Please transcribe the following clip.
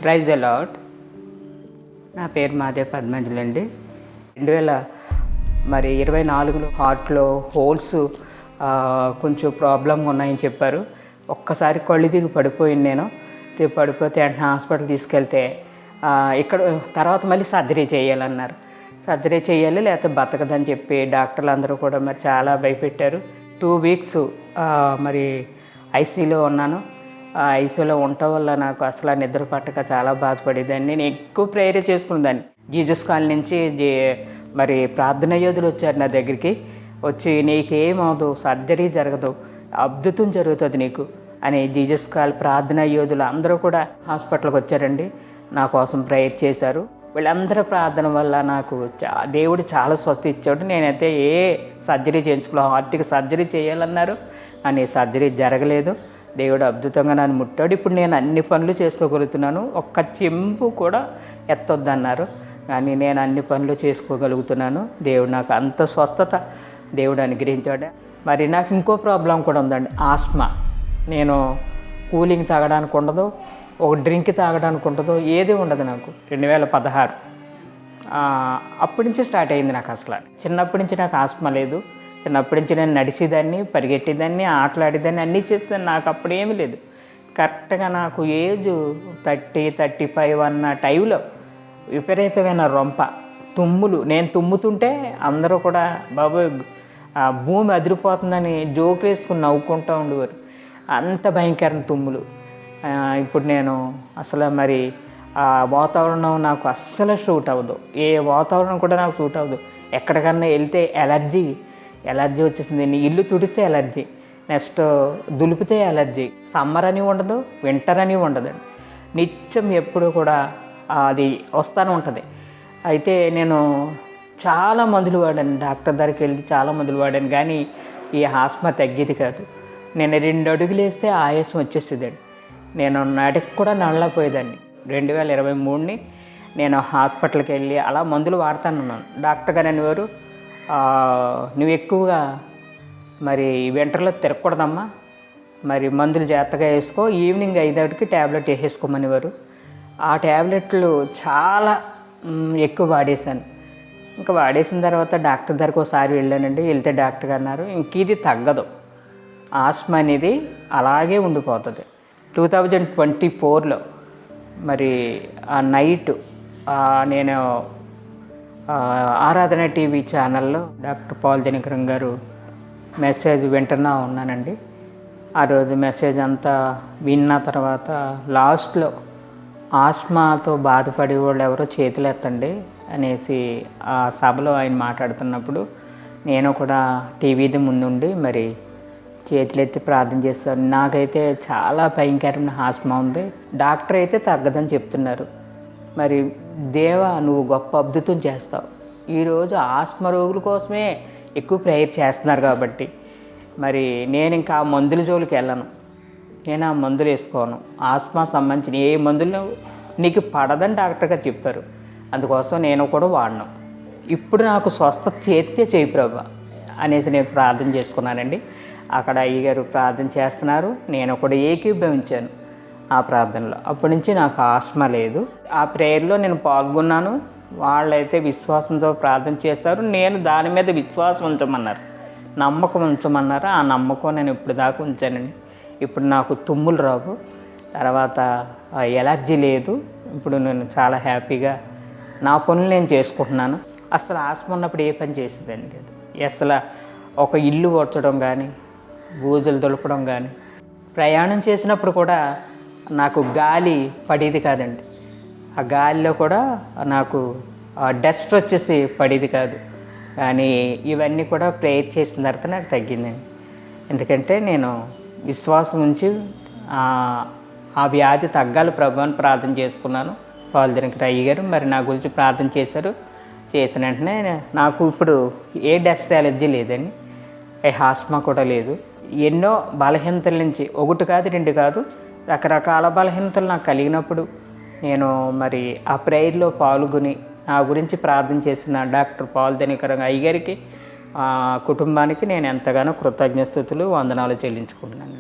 Praise the lord. నా పేరు మాదే పద్మంజలి అండి. 2024లో హార్ట్లో హోల్స్ కొంచెం ప్రాబ్లంగా ఉన్నాయని చెప్పారు. ఒక్కసారి కళ్ళు దిగి పడిపోయింది. నేను పడిపోతే వెంటనే హాస్పిటల్ తీసుకెళ్తే ఇక్కడ తర్వాత మళ్ళీ సర్జరీ చేయాలన్నారు. సర్జరీ చేయాలి లేకపోతే బతకదని చెప్పి డాక్టర్లు అందరూ కూడా మరి చాలా భయపెట్టారు. 2 వీక్స్ మరి ఐసీయూలో ఉన్నాను. ఐసీయూలో ఉండటం వల్ల నాకు అసలు నిద్ర పట్టక చాలా బాధపడేదాన్ని. నేను ఎక్కువ ప్రేయర్ చేసుకునేదాన్ని. జీసస్ కాల్ నుంచి మరి ప్రార్థన యోధులు వచ్చారు నా దగ్గరికి. వచ్చి నీకేమవుదు, సర్జరీ జరగదు, అద్భుతం జరుగుతుంది నీకు అని జీసస్ కాల్ ప్రార్థన యోధులు అందరూ కూడా హాస్పిటల్కి వచ్చారండి. నా కోసం ప్రేయర్ చేశారు. వీళ్ళందరూ ప్రార్థన వల్ల నాకు దేవుడు చాలా స్వస్తి ఇచ్చాడు. నేనైతే ఏ సర్జరీ చేయించుకోవాలి, హార్ట్కి సర్జరీ చేయాలన్నారు అని సర్జరీ జరగలేదు. దేవుడు అద్భుతంగా నన్ను ముట్టాడు. ఇప్పుడు నేను అన్ని పనులు చేసుకోగలుగుతున్నాను. ఒక్క చెంపు కూడా ఎత్తొద్దన్నారు కానీ నేను అన్ని పనులు చేసుకోగలుగుతున్నాను. దేవుడు నాకు అంత స్వస్థత దేవుడు అనుగ్రహించాడు. మరి నాకు ఇంకో ప్రాబ్లం కూడా ఉందండి, ఆస్మా. నేను కూలింగ్ తాగడానికి ఉండదు, ఒక డ్రింక్ తాగడానికి ఉండదు, ఏది ఉండదు నాకు. 2016 అప్పటి నుంచి స్టార్ట్ అయింది నాకు. అసలు చిన్నప్పటి నుంచి నాకు ఆస్మా లేదు. చిన్నప్పటి నుంచి నేను నడిచేదాన్ని, పరిగెట్టేదాన్ని, ఆటలాడేదాన్ని, అన్నీ చేసేదాన్ని. నాకు అప్పుడు ఏమీ లేదు. కరెక్ట్గా నాకు ఏజ్ 30-35 అన్న టైంలో విపరీతమైన రొంప, తుమ్ములు. నేను తుమ్ముతుంటే అందరూ కూడా బాబు భూమి అదిరిపోతుందని జోకులు వేసుకుని నవ్వుకుంటూ ఉండేవారు. అంత భయంకరమైన తుమ్ములు. ఇప్పుడు నేను అసలు మరి ఆ వాతావరణం నాకు అస్సలు సూట్ అవ్వదు. ఏ వాతావరణం కూడా నాకు సూట్ అవ్వదు. ఎక్కడికన్నా వెళ్తే ఎలర్జీ వచ్చేసింది. ఇల్లు తుడిస్తే ఎలర్జీ, నెక్స్ట్ దులిపితే ఎలర్జీ. సమ్మర్ అని ఉండదు, వింటర్ అని ఉండదండి. నిత్యం ఎప్పుడు కూడా అది వస్తూనే ఉంటుంది. అయితే నేను చాలా మందులు వాడాను, డాక్టర్ దగ్గరికి వెళ్ళి చాలా మందులు వాడాను కానీ ఈ ఆస్మా తగ్గేది కాదు. నేను 2 అడుగులు వేస్తే ఆయాసం వచ్చేసేదండి. నేను నడికి కూడా నడలేకపోయేదాన్ని. 2023 నేను హాస్పిటల్కి వెళ్ళి అలా మందులు వాడుతానున్నాను. డాక్టర్ గారు అనేవారు, నువ్వు ఎక్కువగా మరి వింటర్లో తిరగకూడదమ్మా, మరి మందులు జాగ్రత్తగా వేసుకో, ఈవినింగ్ 5కి ట్యాబ్లెట్ వేసేసుకోమనేవారు. ఆ ట్యాబ్లెట్లు చాలా ఎక్కువ వాడేశాను. ఇంకా వాడేసిన తర్వాత డాక్టర్ దగ్గరికి ఒకసారి వెళ్ళానండి. వెళ్తే డాక్టర్ గారు అన్నారు, ఇంక ఇది తగ్గదు, ఆస్మా అనేది అలాగే ఉండిపోతుంది. 2024లో మరి ఆ నైట్ నేను ఆరాధన టీవీ ఛానల్లో డాక్టర్ పాల్ దినకరం గారు మెసేజ్ వింటున్నా ఉన్నానండి. ఆ రోజు మెసేజ్ అంతా విన్న తర్వాత లాస్ట్లో ఆస్మాతో బాధపడే వాళ్ళు ఎవరో చేతులు ఎత్తండి అనేసి ఆ సభలో ఆయన మాట్లాడుతున్నప్పుడు నేను కూడా టీవీది ముందుండి మరి చేతులెత్తి ప్రార్థన చేస్తాను. నాకైతే చాలా భయంకరమైన ఆస్మా ఉంది. డాక్టర్ అయితే తగ్గదని చెప్తున్నారు. మరి దేవా నువ్వు గొప్ప అద్భుతం చేస్తావు. ఈరోజు ఆస్మా రోగుల కోసమే ఎక్కువ ప్రేయర్ చేస్తున్నారు కాబట్టి మరి నేను ఇంకా ఆ మందుల జోలికి వెళ్ళను. నేను ఆ మందులు వేసుకోను. ఆస్మా సంబంధించిన ఏ మందులు నీకు పడదని డాక్టర్ గారు చెప్పారు. అందుకోసం నేను కూడా వాడను. ఇప్పుడు నాకు స్వస్థత చేస్తే చేయి ప్రభా అనేసి నేను ప్రార్థన చేసుకున్నానండి. అక్కడ అయ్యగారు ప్రార్థన చేస్తున్నారు, నేను కూడా ఏకీభవించాను ఆ ప్రార్థనలో. అప్పటి నుంచి నాకు ఆస్మా లేదు. ఆ ప్రేయర్లో నేను పాల్గొన్నాను. వాళ్ళైతే విశ్వాసంతో ప్రార్థన చేస్తారు. నేను దాని మీద విశ్వాసం ఉంచమన్నారు, నమ్మకం ఉంచమన్నారు. ఆ నమ్మకం నేను ఇప్పుడు దాకా ఉంచానండి. ఇప్పుడు నాకు తుమ్ములు రావు, తర్వాత ఎలర్జీ లేదు. ఇప్పుడు నేను చాలా హ్యాపీగా నా పనులు నేను చేసుకుంటున్నాను. అసలు ఆస్మా ఉన్నప్పుడు ఏ పని చేసేదండి లేదు. అసలు ఒక ఇల్లు కొట్టడం కానీ, బూజులు దులపడం కానీ, ప్రయాణం చేసినప్పుడు కూడా నాకు గాలి పడేది కాదండి. ఆ గాలిలో కూడా నాకు డస్ట్ వచ్చేసి పడేది కాదు. కానీ ఇవన్నీ కూడా ప్రేయర్ చేసిన తర్వాత నాకు తగ్గిందండి. ఎందుకంటే నేను విశ్వాసం ఉంచి ఆ వ్యాధి తగ్గాలి ప్రభు అని ప్రార్థన చేసుకున్నాను. పాల్ దినకరం అయ్య గారు మరి నా గురించి ప్రార్థన చేశారు. చేసిన వెంటనే నాకు ఇప్పుడు ఏ డస్ట్ అలర్జీ లేదండి, ఏ ఆస్మా కూడా లేదు. ఎన్నో బలహీనతల నుంచి 1 కాదు 2 కాదు రకరకాల బలహీనతలు నాకు కలిగినప్పుడు నేను మరి ఆ ప్రేయర్లో పాల్గొని నా గురించి ప్రార్థన చేసిన డాక్టర్ పాల్ దినకరం అయ్య గారికి కుటుంబానికి నేను ఎంతగానో కృతజ్ఞతలు వందనాలు చెల్లించుకుంటున్నాను.